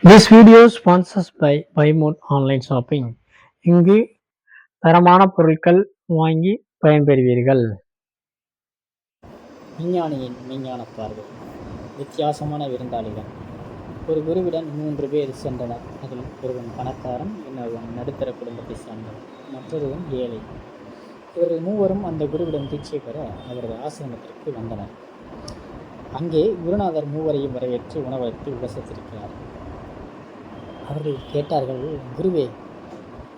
This video sponsors by Buymode Online Shopping. இங்கு தரமான பொருட்கள் வாங்கி பயன்பெறுவீர்கள். விஞ்ஞானியின் விஞ்ஞான பார்வை. வித்தியாசமான விருந்தாளிகள். ஒரு குருவிடம் 3 பேர் சென்றனர். அதில் ஒருவன் பணக்காரன், இன்னொருவன் நடுத்தர குடும்பத்தை சார்ந்தவன், மற்றொருவன் ஏழை. இவர்கள் மூவரும் அந்த குருவிடம் தீட்சை பெற அவரது ஆசிரமத்திற்கு வந்தனர். அங்கே குருநாதர் மூவரையும் வரவேற்று உணவளித்து உபசரித்திருக்கிறார். அவர்கள் கேட்டார்கள், குருவே,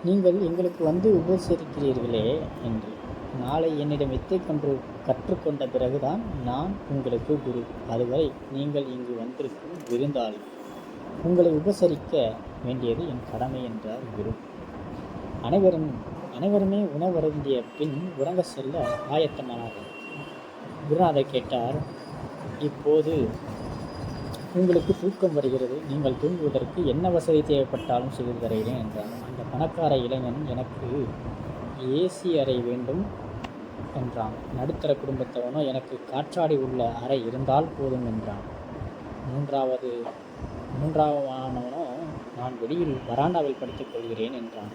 நீங்கள் எங்களுக்கு வந்து உபசரிக்கிறீர்களே என்று. நாளை என்னிடம் வித்தை கற்றுக்கொண்ட பிறகுதான் நான் உங்களுக்கு குரு. அதுவரை நீங்கள் இங்கு வந்திருக்கும் விருந்தாளி. உங்களை உபசரிக்க வேண்டியது என் கடமை என்றார் குரு. அனைவருமே உணவருந்திய பின் உறங்க செல்ல ஆயத்தமானார்கள். குருநாதர் கேட்டார், இப்போது உங்களுக்கு தூக்கம் வருகிறது. நீங்கள் தூங்குவதற்கு என்ன வசதி தேவைப்பட்டாலும் செய்து தருகிறேன் என்றார். அந்த பணக்கார இளைஞன், எனக்கு ஏசி அறை வேண்டும் என்றான். நடுத்தர குடும்பத்தவனோ, எனக்கு காற்றாடி உள்ள அறை இருந்தால் போதும் என்றான். மூன்றாவதானவனோ, நான் வெளியில் வராண்டாவில் படித்துக் கொள்கிறேன் என்றான்.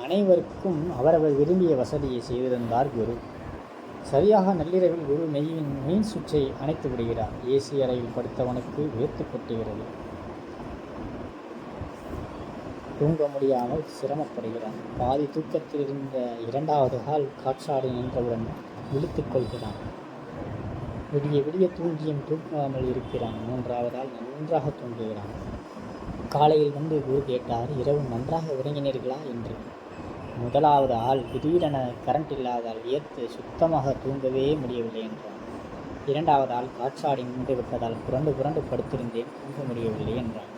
அனைவருக்கும் அவரவர் விரும்பிய வசதியை செய்து தந்தார் குரு. சரியாக நள்ளிரவில் குரு மெயின் சுவிட்சை அணைத்து விடுகிறார். ஏசி அறையில் படுத்தவனுக்கு வேர்த்து கொட்டுகிறது. தூங்க முடியாமல் சிரமப்படுகிறான். பாதி தூக்கத்தில் இருந்த 2வது ஆள் காற்றாடி நின்றவுடன் விழித்துக் கொள்கிறான். விடிய தூங்கியும் தூங்காமல் இருக்கிறான். 3வது ஆள் நன்றாக தூங்குகிறான். காலையில் வந்து குரு கேட்டார், இரவு நன்றாக உறங்கினீர்களா என்று. 1வது ஆள் திடீரென கரண்ட் இல்லாதால் வியர்த்து சுத்தமாக தூங்கவே முடியவில்லை என்றான். 2வது ஆள் காற்றாடி நின்று விட்டதால் புரண்டு படுத்திருந்தேன், தூங்க முடியவில்லை என்றான்.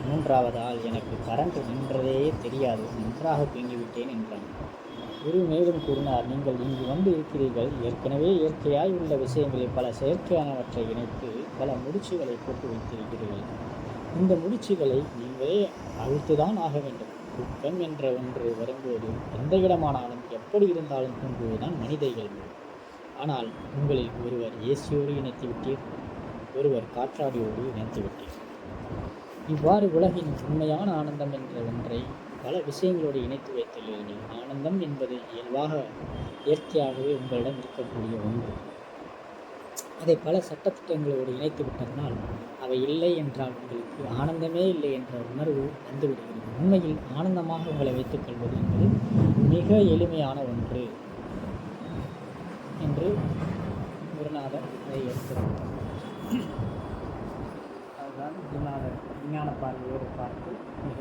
3வது ஆள், எனக்கு கரண்ட் நின்றதே தெரியாது, நன்றாக தூங்கிவிட்டேன் என்றான். குரு மேலும் கூறினார், நீங்கள் இங்கு வந்து இருக்கிறீர்கள். ஏற்கனவே இயற்கையாய் உள்ள விஷயங்களில் பல செயற்கையானவற்றை இணைத்து பல முடிச்சுகளை போட்டு வைத்திருக்கிறீர்கள். இந்த முடிச்சுகளை நீங்களே அழுத்துதான் ஆக வேண்டும். தூக்கம் என்ற ஒன்று வரும்போது எந்த இடமானாலும் எப்படி இருந்தாலும் தூங்குவதுதான் மனித இயல்பு. ஆனால் உங்களில் ஒருவர் ஏசியோடு இணைத்து விட்டீர், ஒருவர் காற்றாடியோடு இணைத்து விட்டீர். இவ்வாறு உலகின் உண்மையான ஆனந்தம் என்ற ஒன்றை பல விஷயங்களோடு இணைத்து வைத்துள்ளீர்கள். ஆனந்தம் என்பது இயற்கையாகவே உங்களிடம் இருக்கக்கூடிய ஒன்று. அதை பல சட்டத்திட்டங்களோடு இணைத்து விட்டதனால் அவை இல்லை என்றால் உங்களுக்கு ஆனந்தமே இல்லை என்ற உணர்வு வந்துவிடுகிறது. உண்மையில் ஆனந்தமாக உங்களை வைத்துக் கொள்வது என்பது மிக எளிமையான ஒன்று என்று குருநாதர் அதை எடுத்துரைத்தார். அதுதான் குருநாதர் விஞ்ஞான பார்வையோடு பார்த்து மிக